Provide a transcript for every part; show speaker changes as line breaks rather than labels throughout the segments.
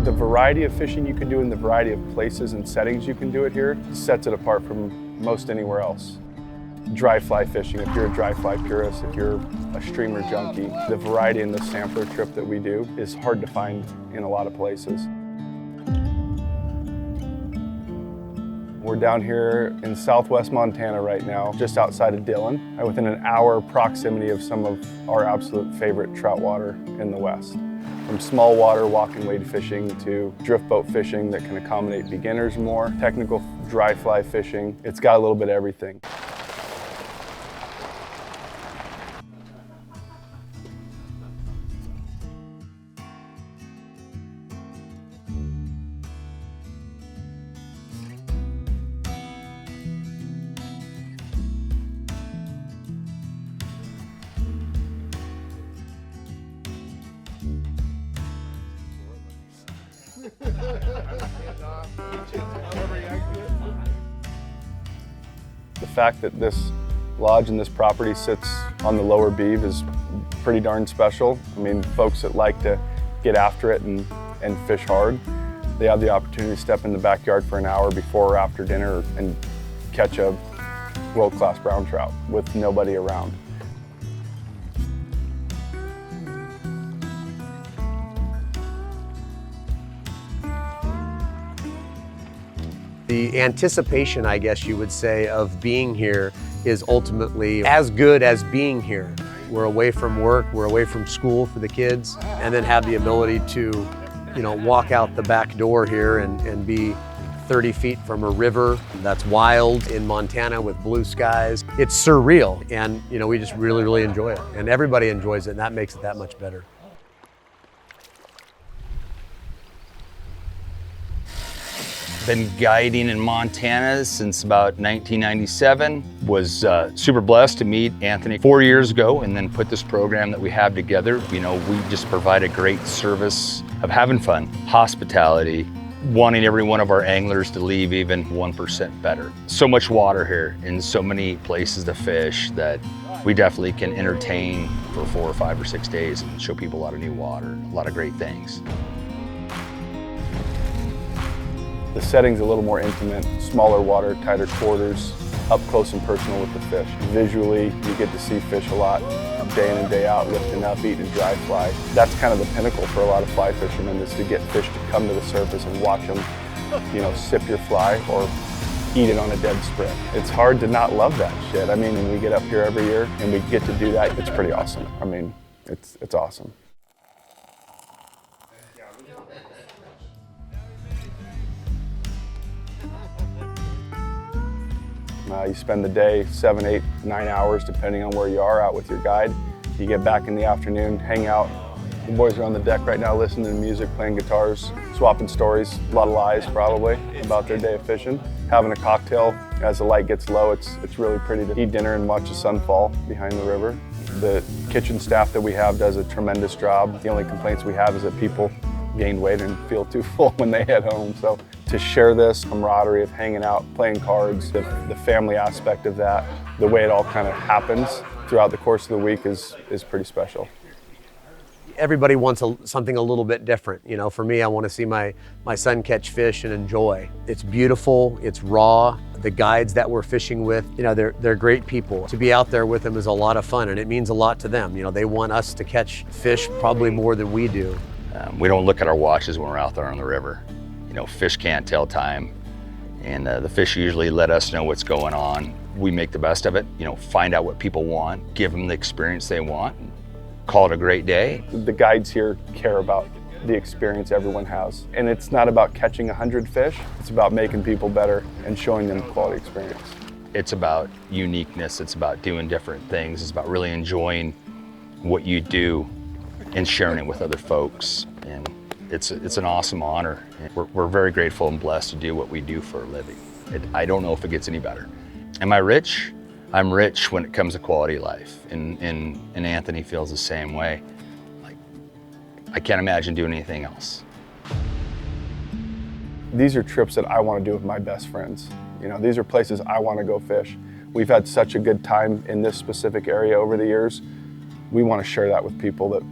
The variety of fishing you can do and the variety of places and settings you can do it here sets it apart from most anywhere else. Dry fly fishing, if you're a dry fly purist, if you're a streamer junkie, the variety in the sampler trip that we do is hard to find in a lot of places. We're down here in southwest Montana right now, just outside of Dillon, within an hour proximity of some of our absolute favorite trout water in the West. From small water walking wade fishing to drift boat fishing that can accommodate beginners more, technical dry fly fishing, it's got a little bit of everything. The fact that this lodge and this property sits on the lower Beeve is pretty darn special. I mean, folks that like to get after it and fish hard, they have the opportunity to step in the backyard for an hour before or after dinner and catch a world-class brown trout with nobody around.
The anticipation, I guess you would say, of being here is ultimately as good as being here. We're away from work, we're away from school for the kids, and then have the ability to, walk out the back door here and be 30 feet from a river that's wild in Montana with blue skies. It's surreal, and we just really, really enjoy it. And everybody enjoys it, and that makes it that much better.
Been guiding in Montana since about 1997. Was super blessed to meet Anthony 4 years ago and then put this program that we have together. We just provide a great service of having fun, hospitality, wanting every one of our anglers to leave even 1% better. So much water here and so many places to fish that we definitely can entertain for 4 or 5 or 6 days and show people a lot of new water, a lot of great things.
The setting's a little more intimate, smaller water, tighter quarters, up close and personal with the fish. Visually, you get to see fish a lot, day in and day out, lifting up, eating dry fly. That's kind of the pinnacle for a lot of fly fishermen, is to get fish to come to the surface and watch them, sip your fly or eat it on a dead sprint. It's hard to not love that shit. I mean, and we get up here every year and we get to do that, it's pretty awesome. I mean, it's awesome. You spend the day 7, 8, 9 hours, depending on where you are, out with your guide. You get back in the afternoon, hang out. The boys are on the deck right now listening to music, playing guitars, swapping stories, a lot of lies probably, about their day of fishing. Having a cocktail as the light gets low, it's really pretty to eat dinner and watch the sun fall behind the river. The kitchen staff that we have does a tremendous job. The only complaints we have is that people gain weight and feel too full when they head home. So to share this camaraderie of hanging out, playing cards, the family aspect of that, the way it all kind of happens throughout the course of the week is pretty special.
Everybody wants something a little bit different. For me, I want to see my son catch fish and enjoy. It's beautiful, it's raw. The guides that we're fishing with, they're great people. To be out there with them is a lot of fun, and it means a lot to them. They want us to catch fish probably more than we do.
We don't look at our watches when we're out there on the river. Fish can't tell time, and the fish usually let us know what's going on. We make the best of it, find out what people want, give them the experience they want, and call it a great day.
The guides here care about the experience everyone has. And it's not about catching 100 fish, it's about making people better and showing them quality experience.
It's about uniqueness, it's about doing different things, it's about really enjoying what you do and sharing it with other folks. And it's an awesome honor. We're very grateful and blessed to do what we do for a living. I don't know if it gets any better. Am I rich? I'm rich when it comes to quality of life, and Anthony feels the same way. I can't imagine doing anything else.
These are trips that I want to do with my best friends. These are places I want to go fish. We've had such a good time in this specific area over the years. We want to share that with people that,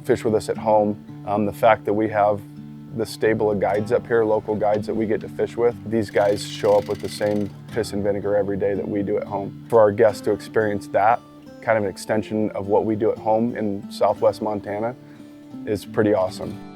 fish with us at home. The fact that we have the stable of guides up here, local guides that we get to fish with. These guys show up with the same piss and vinegar every day that we do at home. For our guests to experience that, kind of an extension of what we do at home in Southwest Montana, is pretty awesome.